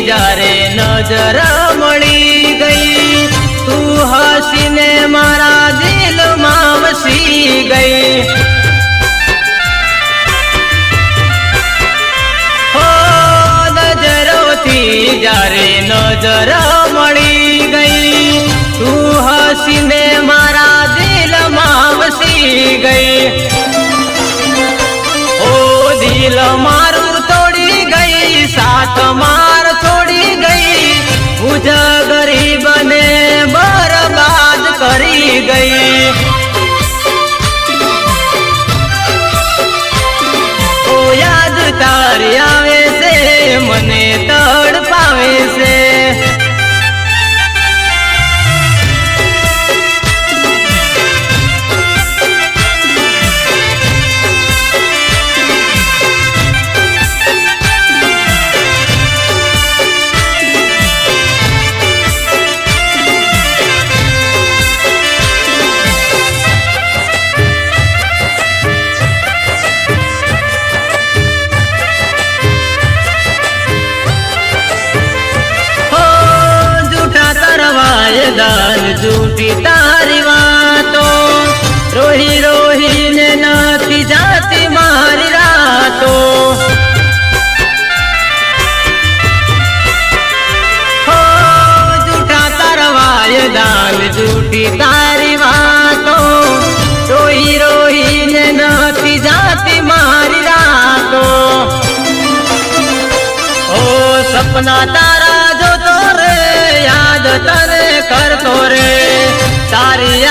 जारे नजर मळी गई तू हसीने मारा दिल में वसी गई हो नजरों थी जारे नजर मळी गई तू हसीने मारा दिल में वसी गई ओ दिल मारू तोड़ी गई साथ मार छोड़ी गई मुझे गरीब ने बर्बाद करी गई ओ याद तारी आवे से मने तड़पावे से दान झूठी तारी वातो रोही रोही ने नाती जाती मारी रातो हो झूठा तरवाय दान झूठी तारी वातो रोही रोही ने नाती जाती मारी रातो ओ सपना तारा जो तो रे याद तने करतो रे तारी